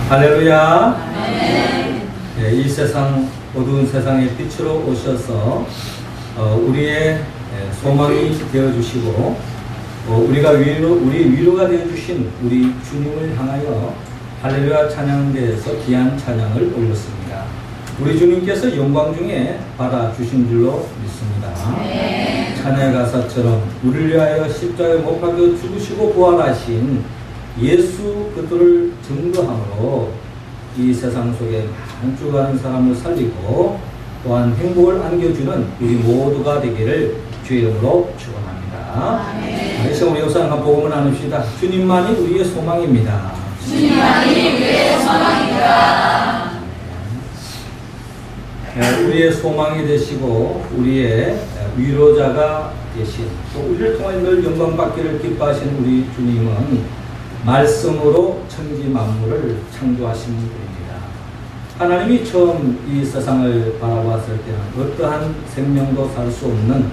할렐루야. 네, 이 세상 어두운 세상의 빛으로 오셔서 우리의 소망이 되어 주시고 우리가 우리 위로가 되어 주신 우리 주님을 향하여 할렐루야 찬양대에서 귀한 찬양을 올렸습니다. 우리 주님께서 영광 중에 받아 주신 줄로 믿습니다. 찬양의 가사처럼 우리를 위하여 십자가에 못 박혀 죽으시고 부활하신 예수 그들을 증거함으로 이 세상 속에 많은 죽어가는 사람을 살리고 또한 행복을 안겨주는 우리 모두가 되기를 주의 이름으로 축원합니다. 그래서 우리 우선 한번 복음을 나눕시다. 주님만이 우리의 소망입니다. 주님만이 우리의 소망입니다. 우리의 소망이 되시고 우리의 위로자가 되신 또 우리를 통해 늘 영광받기를 기뻐하신 우리 주님은 말씀으로 천지 만물을 창조하신 분입니다. 하나님이 처음 이 세상을 바라보았을 때는 어떠한 생명도 살 수 없는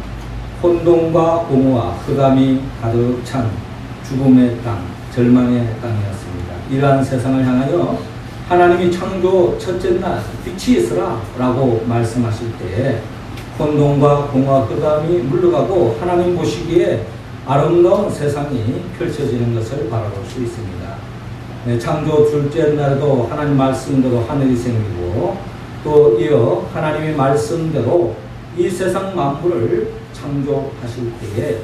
혼돈과 공허와 흑암이 가득 찬 죽음의 땅, 절망의 땅이었습니다. 이러한 세상을 향하여 하나님이 창조 첫째 날 빛이 있으라 라고 말씀하실 때에 혼돈과 공허와 흑암이 물러가고 하나님 보시기에 아름다운 세상이 펼쳐지는 것을 바라볼 수 있습니다. 창조 둘째 날에도 하나님 말씀대로 하늘이 생기고 또 이어 하나님의 말씀대로 이 세상 만물을 창조하실 때에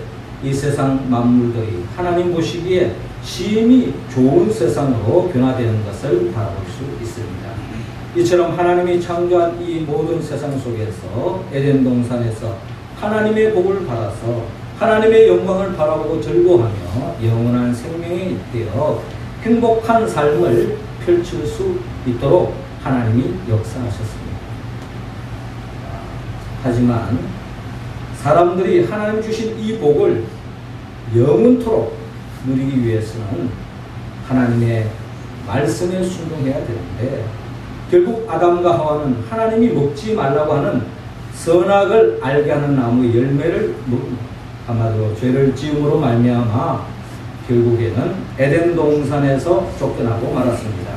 이 세상 만물들이 하나님 보시기에 심히 좋은 세상으로 변화되는 것을 바라볼 수 있습니다. 이처럼 하나님이 창조한 이 모든 세상 속에서 에덴 동산에서 하나님의 복을 받아서 하나님의 영광을 바라보고 즐거워하며 영원한 생명에 되어 행복한 삶을 펼칠 수 있도록 하나님이 역사하셨습니다. 하지만 사람들이 하나님 주신 이 복을 영원토록 누리기 위해서는 하나님의 말씀에 순종해야 되는데 결국 아담과 하와는 하나님이 먹지 말라고 하는 선악을 알게 하는 나무의 열매를 먹습니다. 한마디로 죄를 지음으로 말미암아 결국에는 에덴 동산에서 쫓겨나고 말았습니다.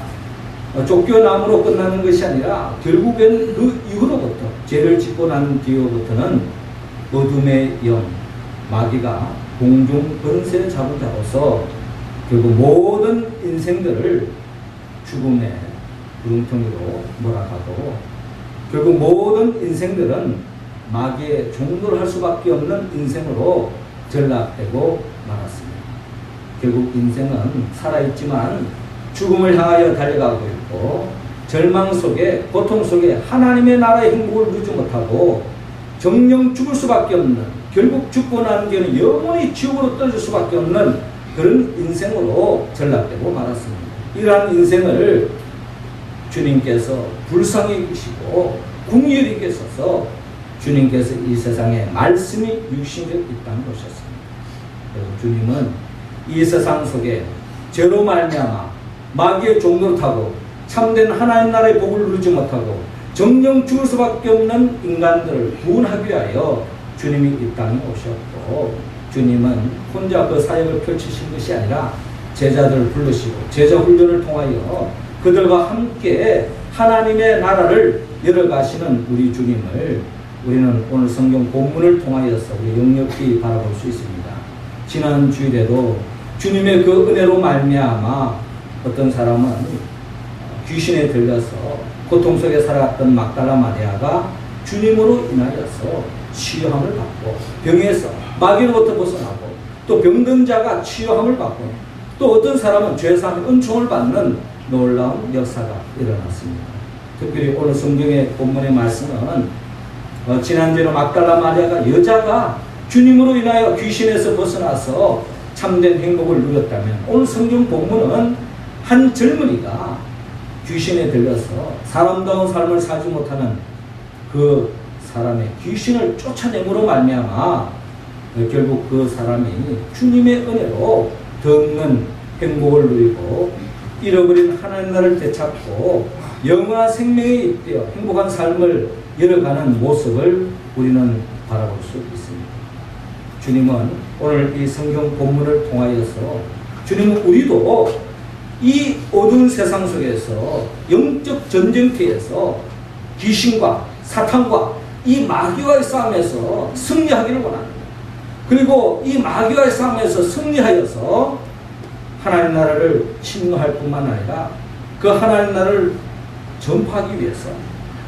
쫓겨남으로 끝나는 것이 아니라 결국에는 그 이후로부터 죄를 짓고 난 뒤로부터는 어둠의 영 마귀가 공중 권세 잡은 자로서 결국 모든 인생들을 죽음의 구름텅이로 몰아가고 결국 모든 인생들은 마귀의 종노를 할 수밖에 없는 인생으로 전락되고 말았습니다. 결국 인생은 살아있지만 죽음을 향하여 달려가고 있고 절망 속에 고통 속에 하나님의 나라의 행복을 누리지 못하고 정령 죽을 수밖에 없는 결국 죽고 난 뒤에는 영원히 지옥으로 떨어질 수밖에 없는 그런 인생으로 전락되고 말았습니다. 이러한 인생을 주님께서 불쌍히 여기시고 궁휼히 여기셔서 주님께서 이 세상에 말씀이 육신적 이 땅에 오셨습니다. 주님은 이 세상 속에 죄로 말미암아 마귀의 종노릇 하고 참된 하나님 나라의 복을 누리지 못하고 정령 죽을 수밖에 없는 인간들을 구원하기 위하여 주님이 이 땅에 오셨고 주님은 혼자 그 사역을 펼치신 것이 아니라 제자들을 부르시고 제자 훈련을 통하여 그들과 함께 하나님의 나라를 열어가시는 우리 주님을 우리는 오늘 성경 본문을 통하여서 우리 역력히 바라볼 수 있습니다. 지난 주일에도 주님의 그 은혜로 말미암아 어떤 사람은 귀신에 들려서 고통 속에 살아갔던 막달라 마리아가 주님으로 인하여서 치유함을 받고 병에서 마귀로부터 벗어나고 또 병든 자가 치유함을 받고 또 어떤 사람은 죄사함의 은총을 받는 놀라운 역사가 일어났습니다. 특별히 오늘 성경의 본문의 말씀은 지난주에 막달라 마리아가 여자가 주님으로 인하여 귀신에서 벗어나서 참된 행복을 누렸다면 오늘 성경 본문은 한 젊은이가 귀신에 들려서 사람다운 삶을 살지 못하는 그 사람의 귀신을 쫓아내므로 말미암아 결국 그 사람이 주님의 은혜로 더 없는 행복을 누리고 잃어버린 하나님 나라를 되찾고 영원한 생명에 입되어 행복한 삶을 열어가는 모습을 우리는 바라볼 수 있습니다. 주님은 오늘 이 성경 본문을 통하여서 주님은 우리도 이 어두운 세상 속에서 영적 전쟁터에서 귀신과 사탄과 이 마귀와의 싸움에서 승리하기를 원합니다. 그리고 이 마귀와의 싸움에서 승리하여서 하나님 나라를 침노할 뿐만 아니라 그 하나님 나라를 전파하기 위해서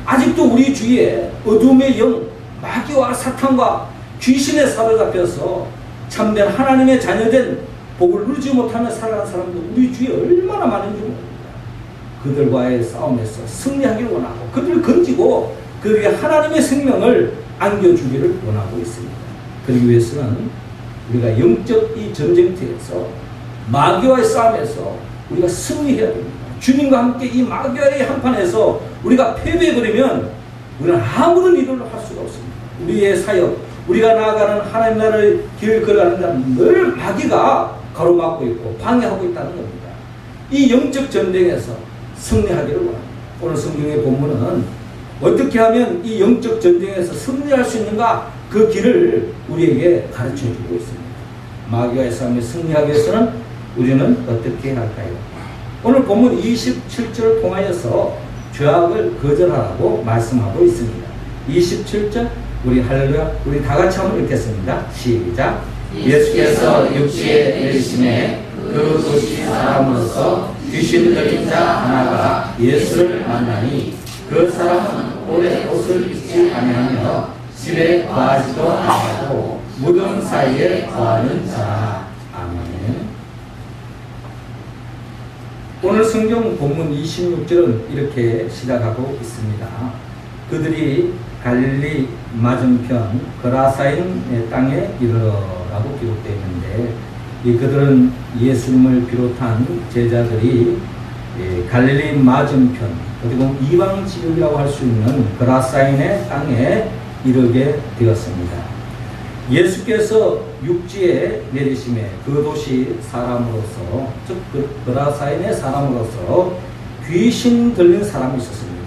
아직도 우리 주위에 어둠의 영, 마귀와 사탄과 귀신에 사로잡혀서 참된 하나님의 자녀된 복을 누리지 못하며 살아가는 사람들 우리 주위에 얼마나 많은지 모릅니다. 그들과의 싸움에서 승리하기를 원하고 그들을 건지고 그들에게 하나님의 생명을 안겨주기를 원하고 있습니다. 그러기 위해서는 우리가 영적 이 전쟁터에서 마귀와의 싸움에서 우리가 승리해야 됩니다. 주님과 함께 이 마귀와의 한판에서 우리가 패배해버리면 우리는 아무런 일을 할 수가 없습니다. 우리의 사역, 우리가 나아가는 하나님 나라의 길을 걸어가는 데는 늘 마귀가 가로막고 있고 방해하고 있다는 겁니다. 이 영적 전쟁에서 승리하기를 원합니다. 오늘 성경의 본문은 어떻게 하면 이 영적 전쟁에서 승리할 수 있는가 그 길을 우리에게 가르쳐주고 있습니다. 마귀와의 싸움에 승리하기 위해서는 우리는 어떻게 할까요? 오늘 본문 27절을 통하여서 죄악을 거절하라고 말씀하고 있습니다. 27절 우리 할렐루야 우리 다 같이 한번 읽겠습니다. 시작. 예수께서 육지에 내리심에 그 도시 사람으로서 귀신 들린 자 하나가 예수를 만나니 그 사람은 오래 옷을 입지 아니하며 집에 거하지도 아니하고 무덤 사이에 거하는 자라. 아멘. 오늘 성경 본문 26절은 이렇게 시작하고 있습니다. 그들이 갈릴리 맞은편 거라사인 땅에 이르러라고 기록되어 있는데 이 그들은 예수님을 비롯한 제자들이 갈릴리 맞은편 그리고 이방 지역이라고 할 수 있는 거라사인의 땅에 이르게 되었습니다. 예수께서 육지에 내리심에 그 도시 사람으로서 즉 거라사인의 사람으로서 귀신 들린 사람이 있었습니다.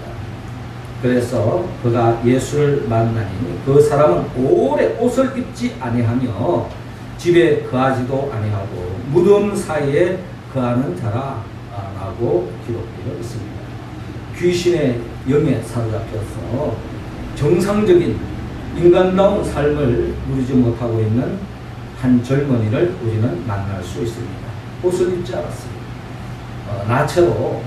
그래서 그가 예수를 만나니 그 사람은 오래 옷을 입지 아니하며 집에 거하지도 아니하고 무덤 사이에 거하는 자라라고 기록되어 있습니다. 귀신의 영에 사로잡혀서 정상적인 인간다운 삶을 누리지 못하고 있는 한 젊은이를 우리는 만날 수 있습니다. 옷을 입지 않았습니다. 나체로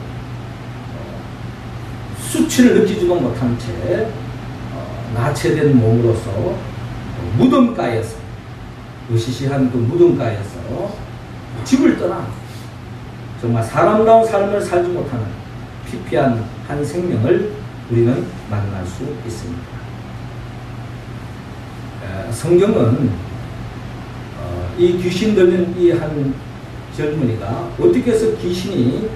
수치를 느끼지도 못한 채 나체된 몸으로서 무덤가에서 으시시한 그 무덤가에서 집을 떠나 정말 사람다운 삶을 살지 못하는 피폐한 한 생명을 우리는 만날 수 있습니다. 성경은 이 귀신 들린 이 한 젊은이가 어떻게 해서 귀신이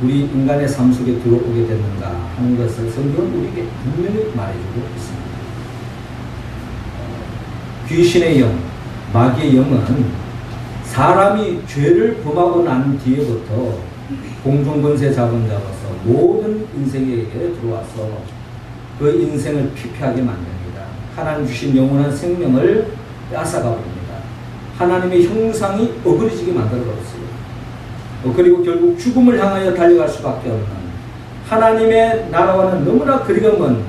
우리 인간의 삶 속에 들어오게 됐는가 하는 것을 성경은 우리에게 분명히 말해주고 있습니다. 귀신의 영, 마귀의 영은 사람이 죄를 범하고 난 뒤에부터 공중권세 잡은 자로서 모든 인생에게 들어와서 그 인생을 피폐하게 만듭니다. 하나님 주신 영원한 생명을 앗아가 버립니다. 하나님의 형상이 어그러지게 만들어버렸어요. 그리고 결국 죽음을 향하여 달려갈 수밖에 없는 하나님의 나라와는 너무나 거리가 먼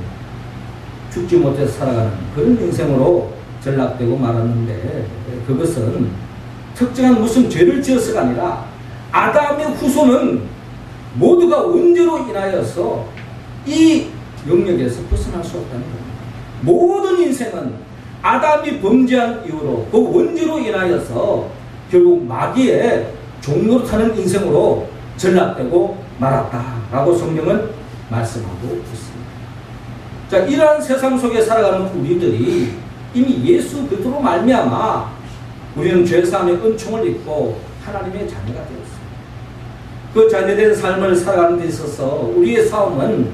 죽지 못해서 살아가는 그런 인생으로 전락되고 말았는데 그것은 특정한 무슨 죄를 지어서가 아니라 아담의 후손은 모두가 원죄로 인하여서 이 영역에서 벗어날 수 없다는 겁니다. 모든 인생은 아담이 범죄한 이후로 그 원죄로 인하여서 결국 마귀의 종로로 타는 인생으로 전락되고 말았다라고 성경은 말씀하고 있습니다. 자, 이러한 세상 속에 살아가는 우리들이 이미 예수 그리스도로 말미암아 우리는 죄사함의 은총을 입고 하나님의 자녀가 되었습니다. 그 자녀된 삶을 살아가는 데 있어서 우리의 싸움은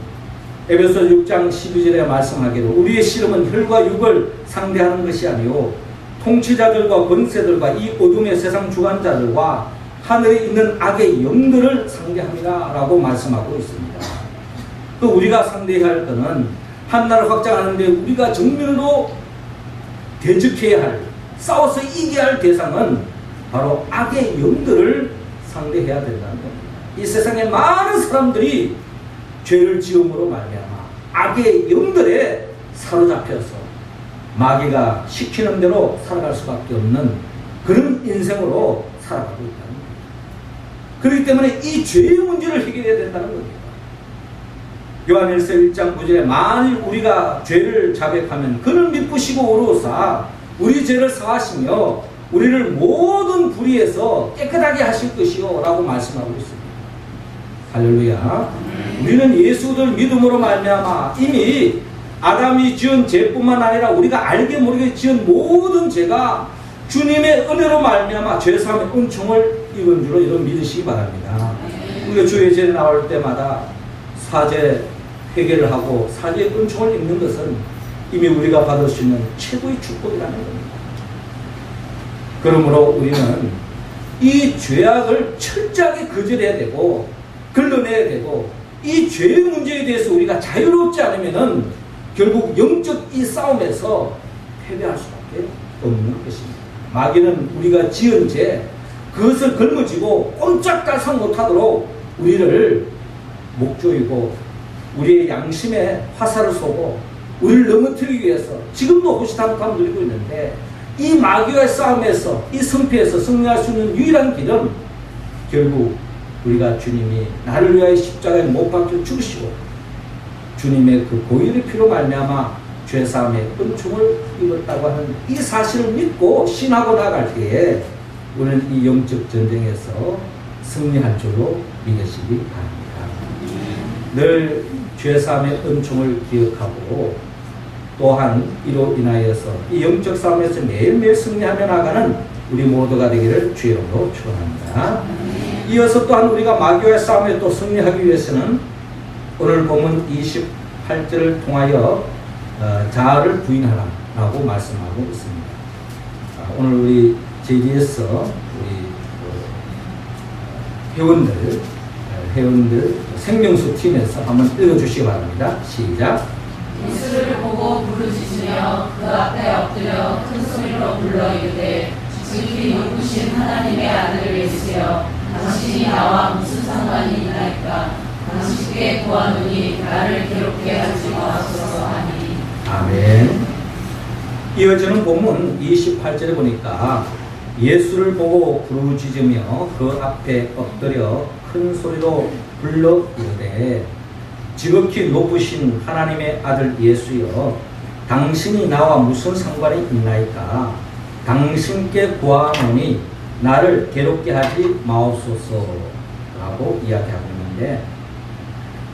에베소 6장 12절에 말씀하기로 우리의 씨름은 혈과 육을 상대하는 것이 아니요 통치자들과 권세들과 이 어둠의 세상 주관자들과 하늘에 있는 악의 영들을 상대합니다 라고 말씀하고 있습니다. 또 우리가 상대해야 할 것은 한나라를 확장하는데 우리가 정면으로 대적해야 할 싸워서 이겨야 할 대상은 바로 악의 영들을 상대해야 된다는 겁니다. 이 세상에 많은 사람들이 죄를 지음으로 말미암아 악의 영들에 사로잡혀서 마귀가 시키는 대로 살아갈 수밖에 없는 그런 인생으로 살아가고 있다는 겁니다. 그렇기 때문에 이 죄의 문제를 해결해야 된다는 겁니다. 요한일서 1장 9절에 만일 우리가 죄를 자백하면 그는 미쁘시고 의로우사 우리 죄를 사하시며 우리를 모든 불의에서 깨끗하게 하실 것이요 라고 말씀하고 있습니다. 할렐루야. 우리는 예수를 믿음으로 말미암아 이미 아담이 지은 죄뿐만 아니라 우리가 알게 모르게 지은 모든 죄가 주님의 은혜로 말미암아 죄사함의 은총을 입은 줄로 이런 믿으시기 바랍니다. 우리가 주의 제에 나올 때마다 사죄 회개를 하고 사죄의 은총을 입는 것은 이미 우리가 받을 수 있는 최고의 축복이라는 겁니다. 그러므로 우리는 이 죄악을 철저하게 거절해야 되고 걸러내야 되고 이 죄의 문제에 대해서 우리가 자유롭지 않으면은 결국 영적 이 싸움에서 패배할 수밖에 없는 것입니다. 마귀는 우리가 지은 죄 그것을 걸머쥐고 꼼짝달싹 못하도록 우리를 목조이고 우리의 양심에 화살을 쏘고 우리를 넘어뜨리기 위해서 지금도 호시탐탐 누리고 있는데 이 마귀와의 싸움에서 이 승패에서 승리할 수 있는 유일한 길은 결국 우리가 주님이 나를 위하여 십자가에 못 박혀 죽으시고 주님의 그 보혈의 피로 말미암아 죄사함의 은총을 입었다고 하는 이 사실을 믿고 신하고 나갈 때에 우리는 이 영적 전쟁에서 승리할 줄로 믿으시기 바랍니다. 늘 죄사함의 은총을 기억하고 또한 이로 인하여서 이 영적 싸움에서 매일매일 승리하며 나가는 우리 모두가 되기를 주의 이름으로 축원합니다. 이어서 또한 우리가 마귀와의 싸움에 또 승리하기 위해서는 오늘 본문 28절을 통하여 자아를 부인하라라고 말씀하고 있습니다. 오늘 우리 JDS 우리 회원들 생명수 팀에서 한번 읽어주시기 바랍니다. 시작. 예수를 보고 부르짖으며 그 앞에 엎드려 큰 소리로 불러 이르되 지극히 높으신 하나님의 아들 예수여 당신이 나와 무슨 상관이 있나이까 당신께 구하노니 나를 괴롭게 하지 마소서 하니. 아멘. 이어지는 본문 28절에 보니까 예수를 보고 부르짖으며 그 앞에 엎드려 큰 소리로 불러 이르되 지극히 높으신 하나님의 아들 예수여 당신이 나와 무슨 상관이 있나이까 당신께 구하노니 나를 괴롭게 하지 마옵소서 라고 이야기하고 있는데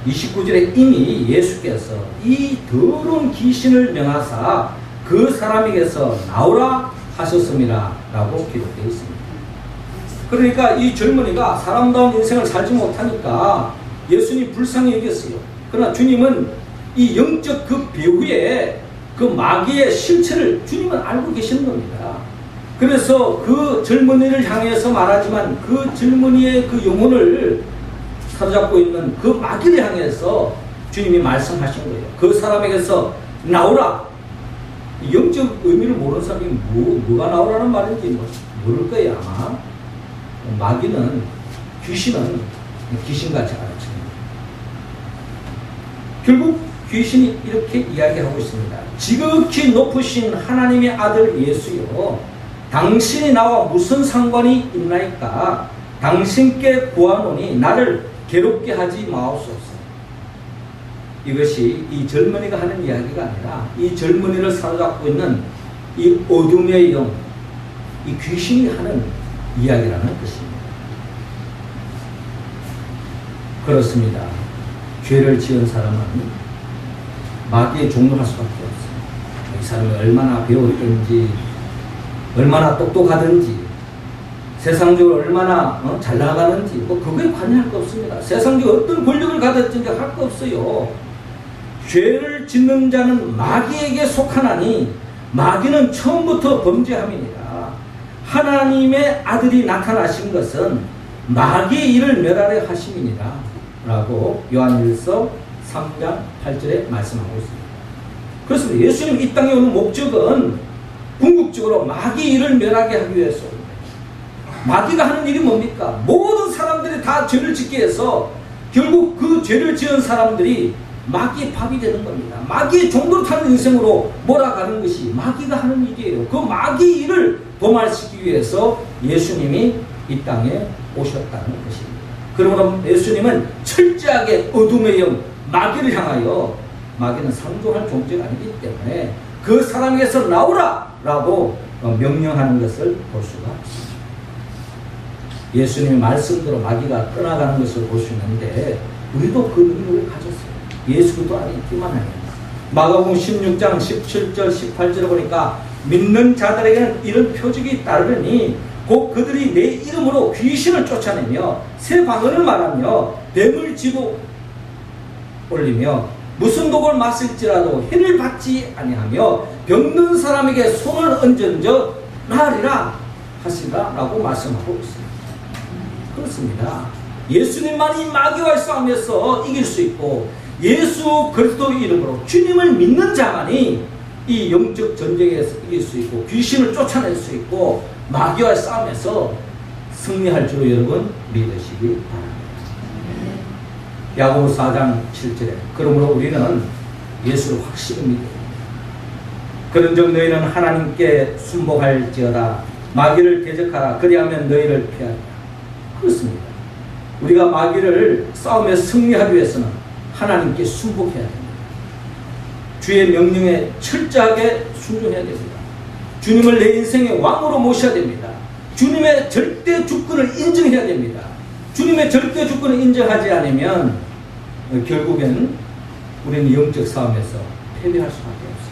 29절에 이미 예수께서 이 더러운 귀신을 명하사 그 사람에게서 나오라 하셨습니다 라고 기록되어 있습니다. 그러니까 이 젊은이가 사람다운 인생을 살지 못하니까 예수님 불쌍히 여겼어요. 그러나 주님은 이 영적 그 배후에 그 마귀의 실체를 주님은 알고 계시는 겁니다. 그래서 그 젊은이를 향해서 말하지만 그 젊은이의 그 영혼을 사로잡고 있는 그 마귀를 향해서 주님이 말씀하신 거예요. 그 사람에게서 나오라. 영적 의미를 모르는 사람이 뭐가 나오라는 말인지 모를 거예요 아마. 마귀는 귀신은 귀신같이 가르칩니다. 결국 귀신이 이렇게 이야기하고 있습니다. 지극히 높으신 하나님의 아들 예수여 당신이 나와 무슨 상관이 있나이까 당신께 구하노니 나를 괴롭게 하지 마옵소서. 이것이 이 젊은이가 하는 이야기가 아니라 이 젊은이를 사로잡고 있는 이 어둠의 영, 이 귀신이 하는 이야기라는 것입니다. 그렇습니다. 죄를 지은 사람은 마귀의 종로할 수밖에 없어요. 이 사람이 얼마나 배웠든지 얼마나 똑똑하든지 세상적으로 얼마나 잘 나가는지 그거에 관여할 거 없습니다. 세상적으로 어떤 권력을 가졌든지 할 거 없어요. 죄를 짓는 자는 마귀에게 속하나니 마귀는 처음부터 범죄함이니라. 하나님의 아들이 나타나신 것은 마귀의 일을 멸하려 하심이니라 라고 요한일서 3장 8절에 말씀하고 있습니다. 그렇습니다. 예수님 이 땅에 오는 목적은 궁극적으로 마귀의 일을 멸하게 하기 위해서 마귀가 하는 일이 뭡니까? 모든 사람들이 사람들이 다 죄를 짓게 해서 결국 그 죄를 지은 사람들이 마귀의 밥이 되는 겁니다. 마귀의 종도로 타는 인생으로 몰아가는 것이 마귀가 하는 일이에요. 그 마귀 일을 도말시키기 위해서 예수님이 이 땅에 오셨다는 것입니다. 그러므로 예수님은 철저하게 어둠의 영, 마귀를 향하여, 마귀는 상종할 존재가 아니기 때문에 그 사람에게서 나오라! 라고 명령하는 것을 볼 수가 없습니다. 예수님의 말씀대로 마귀가 떠나가는 것을 볼 수 있는데 우리도 그 능력을 가졌어요. 예수 그리스도 안에 있기만 하면. 마가복음 16장 17절 18절을 보니까 믿는 자들에게는 이런 표적이 따르니 곧 그들이 내 이름으로 귀신을 쫓아내며 새 방언을 말하며 뱀을 쥐고 올리며 무슨 독을 마실지라도 해를 받지 아니하며 병든 사람에게 손을 얹은저 나으리라 하시라 라고 말씀하고 있습니다. 그렇습니다. 예수님만이 마귀와 싸움에서 이길 수 있고 예수 그리스도 이름으로 주님을 믿는 자만이 이 영적 전쟁에서 이길 수 있고 귀신을 쫓아낼 수 있고 마귀와의 싸움에서 승리할 줄 여러분 믿으시기 바랍니다. 야고보 4장 7절에 그러므로 우리는 예수를 확실히 믿어요. 그런즉 너희는 하나님께 순복할지어다 마귀를 대적하라 그리하면 너희를 피하리라. 그렇습니다. 우리가 마귀를 싸움에 승리하기 위해서는 하나님께 순복해야 됩니다. 주의 명령에 철저하게 순종해야 됩니다. 주님을 내 인생의 왕으로 모셔야 됩니다. 주님의 절대 주권을 인정해야 됩니다. 주님의 절대 주권을 인정하지 않으면 결국에는 우리는 영적 싸움에서 패배할 수밖에 없어요.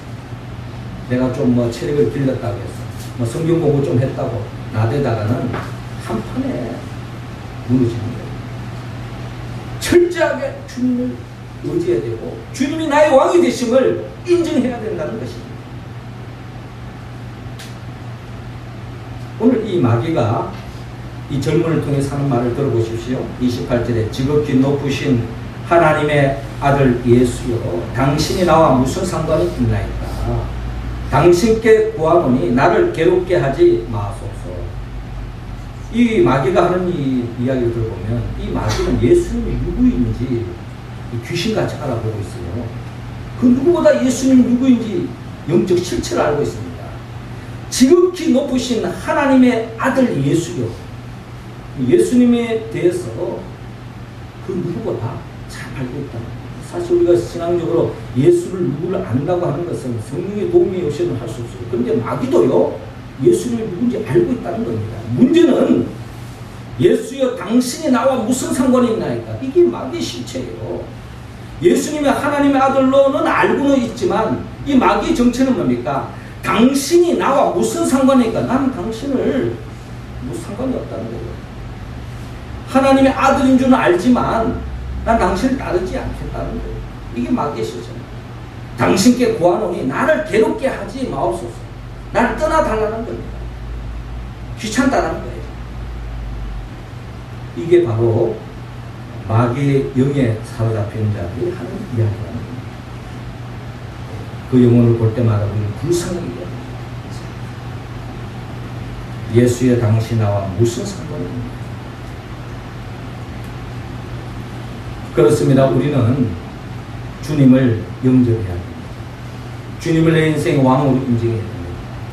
내가 좀 체력을 길렀다고 해서 성경 공부 좀 했다고 나대다가는 한판에 무너지는 거예요. 철저하게 주님을 의지해야 되고 주님이 나의 왕이 되심을 인정해야 된다는 것입니다. 오늘 이 마귀가 이 젊은을 통해 사는 말을 들어보십시오. 28절에 지극히 높으신 하나님의 아들 예수여 당신이 나와 무슨 상관이 있나이까 당신께 구하노니 나를 괴롭게 하지 마소서. 이 마귀가 하는 이 이야기를 들어보면 이 마귀는 예수님이 누구인지 귀신같이 알아보고 있어요. 그 누구보다 예수님이 누구인지 영적 실체를 알고 있습니다. 지극히 높으신 하나님의 아들 예수요. 예수님에 대해서 그 누구보다 잘 알고 있다. 사실 우리가 신앙적으로 예수를 누구를 안다고 하는 것은 성령의 도움이 없이는 할 수 없어요. 그런데 마귀도요 예수님이 누군지 알고 있다는 겁니다. 문제는 예수여 당신이 나와 무슨 상관이 있나이까? 이게 마귀의 실체예요. 예수님의 하나님의 아들로는 알고는 있지만 이 마귀의 정체는 뭡니까? 당신이 나와 무슨 상관이니까 나는 당신을 무슨 상관이 없다는 거예요. 하나님의 아들인 줄은 알지만 난 당신을 따르지 않겠다는 거예요. 이게 마귀의 실체입니다. 당신께 구하노니 나를 괴롭게 하지 마옵소서. 나를 떠나달라는 겁니다. 귀찮다는 거예요. 이게 바로 마귀의 영에 사로잡힌 자들이 하는 이야기라는 겁니다. 그 영혼을 볼 때마다 우리는 불쌍히 여깁니다. 예수의 당신 나와 무슨 상관입니까? 그렇습니다. 우리는 주님을 영접해야 됩니다. 주님을 내 인생의 왕으로 인정해야 됩니다.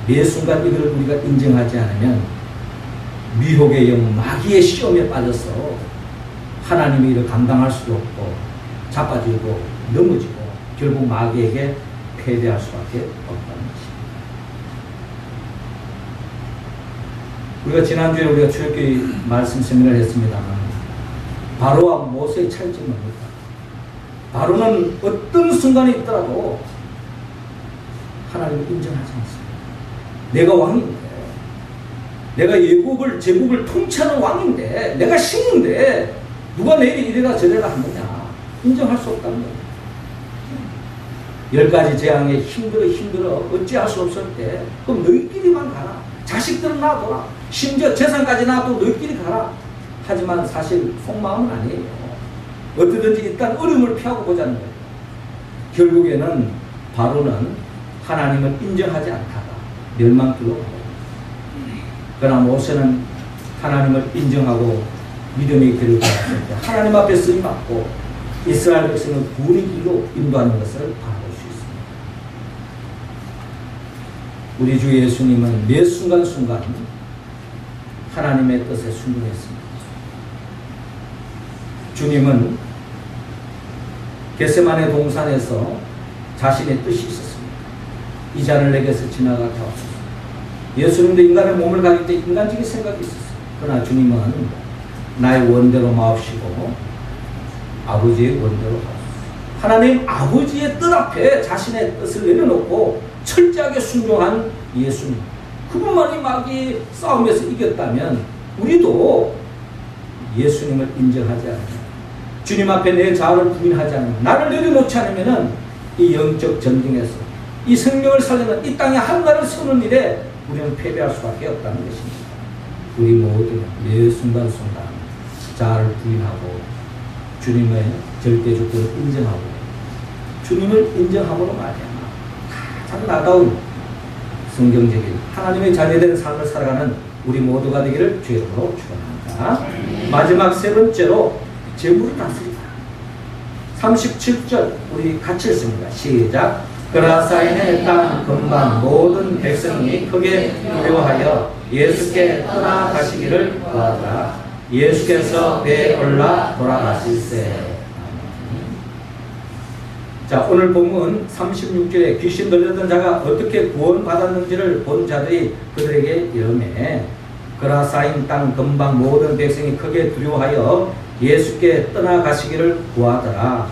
매 순간 이들을 우리가 인정하지 않으면 미혹의 영, 마귀의 시험에 빠져서 하나님의 일을 감당할 수도 없고 자빠지고 넘어지고 결국 마귀에게 패배할 수밖에 없다는 것입니다. 우리가 지난주에 우리가 출애굽기 말씀 세미나를 했습니다만 바로와 모세의 차이점은 뭡니까? 바로는 어떤 순간에 있더라도 하나님을 인정하지 않습니다. 내가 왕인데, 내가 예국을 제국을 통치하는 왕인데, 내가 신인데 누가 내일 이래라 저래라 하느냐? 인정할 수 없다는 거예요. 10가지 재앙에 힘들어 어찌할 수 없을 때 그럼 너희끼리만 가라. 자식들은 놔둬라. 심지어 재산까지 놔도 너희끼리 가라. 하지만 사실 속마음은 아니에요. 어떻든지 일단 어려움을 피하고 보자는 거예요. 결국에는 바로는 하나님을 인정하지 않다가 멸망길로 가요. 그러나 모세는 하나님을 인정하고 믿음의 길을 걸었을 때 하나님 앞에 쓰임받고 이스라엘 백성을 구원의 길로 인도하는 것을 바라볼 수 있습니다. 우리 주 예수님은 매 순간순간 하나님의 뜻에 순종했습니다. 주님은 겟세마네 동산에서 자신의 뜻이 있었습니다. 이 잔을 내게서 지나가게 하옵소서. 예수님도 인간의 몸을 가질 때 인간적인 생각이 있었어요. 그러나 주님은 나의 원대로 마옵시고 아버지의 원대로 하옵소서. 하나님 아버지의 뜻 앞에 자신의 뜻을 내려놓고 철저하게 순종한 예수님. 그분만이 마귀의 싸움에서 이겼다면 우리도 예수님을 인정하지 않으면, 주님 앞에 내 자아를 부인하지 않으면, 나를 내려놓지 않으면 이 영적 전쟁에서 이 생명을 살리는 이 땅에 한나를 세우는 일에 우리는 패배할 수밖에 없다는 것입니다. 우리 모두는 매 순간순간 자아를 부인하고 주님의 절대 주권을 인정하고 주님을 인정함으로 말미암아 가장 나다운 성경적인 하나님의 자녀된 삶을 살아가는 우리 모두가 되기를 주의 이름으로 축원합니다. 마지막 세 번째로 재물을 다스리다. 37절 우리 같이 읽습니다. 시작. 그라사인의 땅 근방 모든 백성이 크게 두려워하여 예수께 떠나가시기를 구하더라. 예수께서 배에 올라 돌아가실세. 자, 오늘 본문 36절에 귀신 들렸던 자가 어떻게 구원받았는지를 본 자들이 그들에게 이르매 그라사인 땅 근방 모든 백성이 크게 두려워하여 예수께 떠나가시기를 구하더라.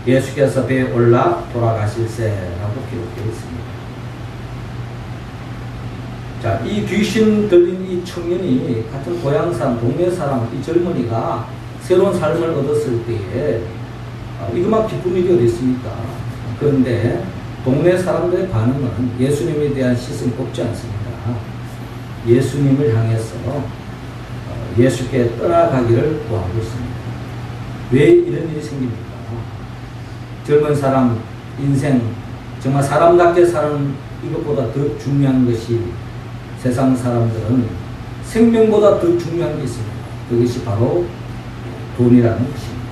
예수께서 배에 올라 돌아가실세라고 기록되어 있습니다. 자, 이 귀신 들린 이 청년이 같은 고향 사람, 동네 사람, 이 젊은이가 새로운 삶을 얻었을 때에 이거만 기쁜 일이 어디 있습니까? 그런데 동네 사람들의 반응은 예수님에 대한 시선이 곱지 않습니다. 예수님을 향해서 예수께 떠나가기를 구하고 있습니다. 왜 이런 일이 생깁니까? 젊은 사람 인생 정말 사람답게 사는 이것보다 더 중요한 것이 세상 사람들은 생명보다 더 중요한 게 있습니다. 그것이 바로 돈이라는 것입니다.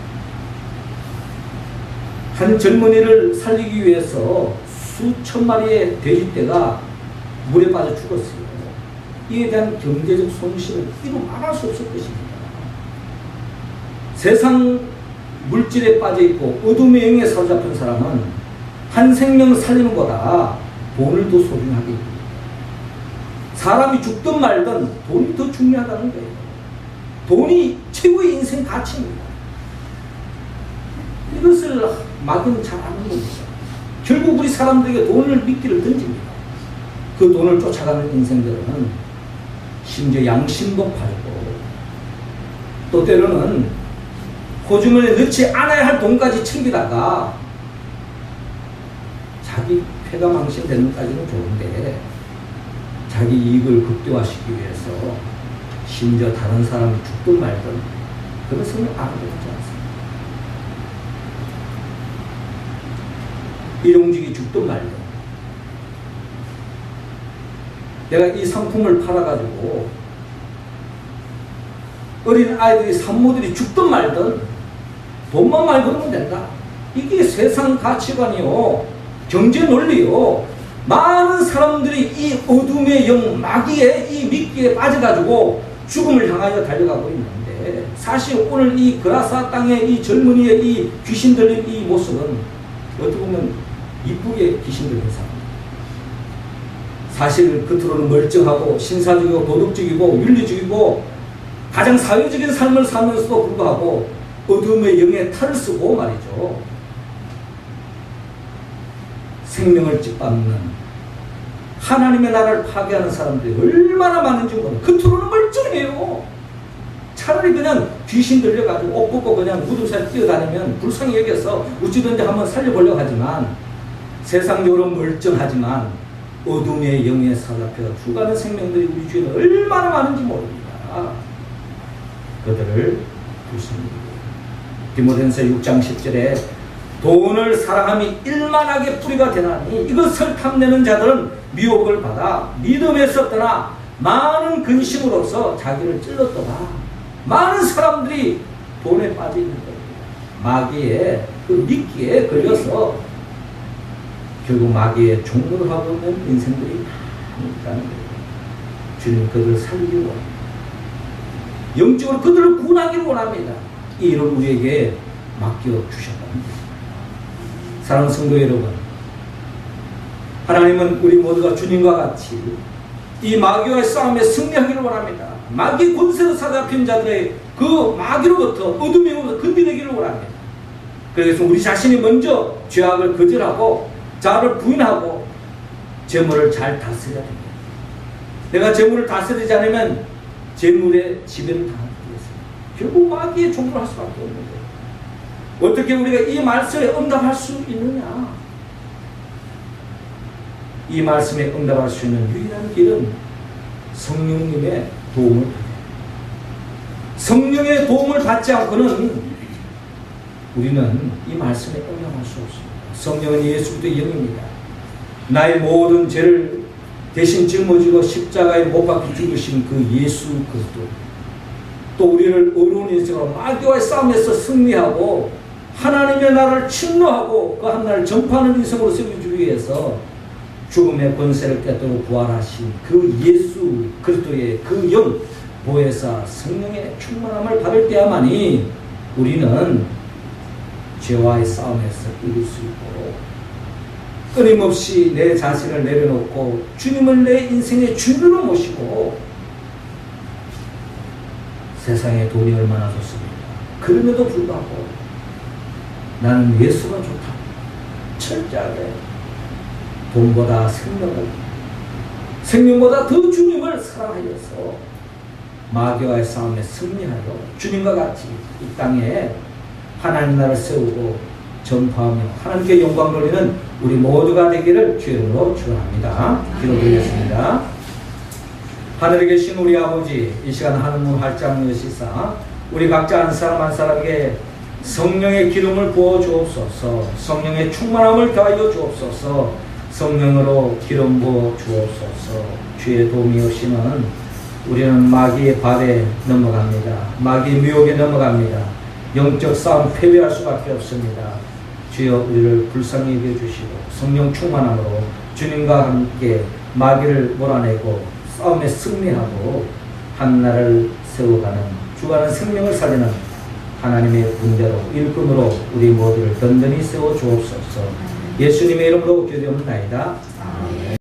한 젊은이를 살리기 위해서 수천 마리의 돼지떼가 물에 빠져 죽었어요. 이에 대한 경제적 손실은 이루 말할 수 없을 것입니다. 세상 물질에 빠져 있고 어둠의 영에 사로잡힌 사람은 한 생명을 살리는 것보다 돈을 더 소중하게 됩니다. 사람이 죽든 말든 돈이 더 중요하다는 거예요. 돈이 최고의 인생 가치입니다. 이것을 막은 잘 아는 겁니다. 결국 우리 사람들에게 돈을 미끼를 던집니다. 그 돈을 쫓아가는 인생들은 심지어 양심도 팔고 또 때로는 호주머니에 넣지 않아야 할 돈까지 챙기다가 자기 폐가 망신되는 데까지는 좋은데 자기 이익을 극대화시키기 위해서 심지어 다른 사람이 죽든 말든 그런 생각 안 하고 있지 않습니다. 일용직이 죽든 말든 내가 이 상품을 팔아가지고 어린 아이들이 산모들이 죽든 말든 돈만 많이 벌면 된다. 이게 세상 가치관이요, 경제 논리요. 많은 사람들이 이 어둠의 영, 마귀의 이 미끼에 빠져가지고 죽음을 향하여 달려가고 있는데 사실 오늘 이 그라사 땅의 이 젊은이의 이 귀신 들린 이 모습은 어떻게 보면 이쁘게 귀신 들린 사람. 사실 겉으로는 멀쩡하고 신사적이고 도덕적이고 윤리적이고 가장 사회적인 삶을 살면서도 불구하고 어둠의 영에 탈을 쓰고 말이죠. 생명을 짓밟는 하나님의 나라를 파괴하는 사람들이 얼마나 많은지 모르는, 겉으로는 멀쩡해요. 차라리 그냥 귀신 들려가지고 옷 벗고 그냥 무덤 사이에 뛰어다니면 불쌍히 여겨서 어찌든지 한번 살려보려고 하지만 세상적으로 멀쩡하지만 어둠의 영에 사로잡혀 죽어가는 생명들이 우리 주위에 얼마나 많은지 모릅니다. 그들을 두십니다. 디모데전서 6장 10절에 돈을 사랑함이 일만하게 뿌리가 되나니 이것을 탐내는 자들은 미혹을 받아 믿음에서 떠나 많은 근심으로써 자기를 찔렀더라. 많은 사람들이 돈에 빠져 있는 겁니다. 마귀의 그 미끼에 걸려서 결국 마귀의 종로를 하고 있는 인생들이 많이 있다는 거예요. 주님 그들을 살리기를 원합니다. 영적으로 그들을 구원하기를 원합니다. 이 일을 우리에게 맡겨주셨답니다. 사랑하는 성도 여러분, 하나님은 우리 모두가 주님과 같이 이 마귀와의 싸움에 승리하기를 원합니다. 마귀 권세로 사로잡힌 자들의 그 마귀로부터 어둠으로부터 건져내기를 원합니다. 그래서 우리 자신이 먼저 죄악을 거절하고 자아를 부인하고 재물을 잘 다스려야 됩니다. 내가 재물을 다스리지 않으면 재물의 지배를 당하게 되겠습니다. 결국 마귀의 종로를 할 수밖에 없는 거예요. 어떻게 우리가 이 말씀에 응답할 수 있느냐? 이 말씀에 응답할 수 있는 유일한 길은 성령님의 도움을 받아야 합니다. 성령의 도움을 받지 않고는 우리는 이 말씀에 응답할 수 없습니다. 성령은 예수 그리스도의 영입니다. 나의 모든 죄를 대신 짊어지고 십자가에 못 박혀 죽으신 그 예수 그리스도, 또 우리를 어려운 인생으로 마귀와의 싸움에서 승리하고 하나님의 나라를 침노하고 그 한나라를 전파하는 인생으로 세워주기 위해서 죽음의 권세를 깨뜨리고 부활하신 그 예수 그리스도의 그 영 보혜사 성령의 충만함을 받을 때야만이 우리는 죄와의 싸움에서 이길 수 있고 끊임없이 내 자신을 내려놓고 주님을 내 인생의 주인으로 모시고 세상에 돈이 얼마나 좋습니까? 그럼에도 불구하고 나는 예수가 좋다. 철저하게 돈보다 생명보다 더 주님을 사랑하여서 마귀와의 싸움에 승리하여 주님과 같이 이 땅에 하나님 나라를 세우고 전파하며 하나님께 영광 돌리는 우리 모두가 되기를 주의 이름으로 축원합니다. 기도드리겠습니다. 하늘에 계신 우리 아버지, 이 시간 하늘 활짝 여시사 우리 각자 한 사람 한 사람에게 성령의 기름을 부어 주옵소서. 성령의 충만함을 더하여 주옵소서. 성령으로 기름 부어 주옵소서. 주의 도움이 없이는 우리는 마귀의 발에 넘어갑니다. 마귀의 미혹에 넘어갑니다. 영적 싸움 패배할 수밖에 없습니다. 주여 우리를 불쌍히 여겨주시고 성령 충만함으로 주님과 함께 마귀를 몰아내고 싸움에 승리하고 한나라를 세워가는 주가는 생명을 살리는 하나님의 군대로 일꾼으로 우리 모두를 든든히 세워 주옵소서. 예수님의 이름으로 기도합나이다.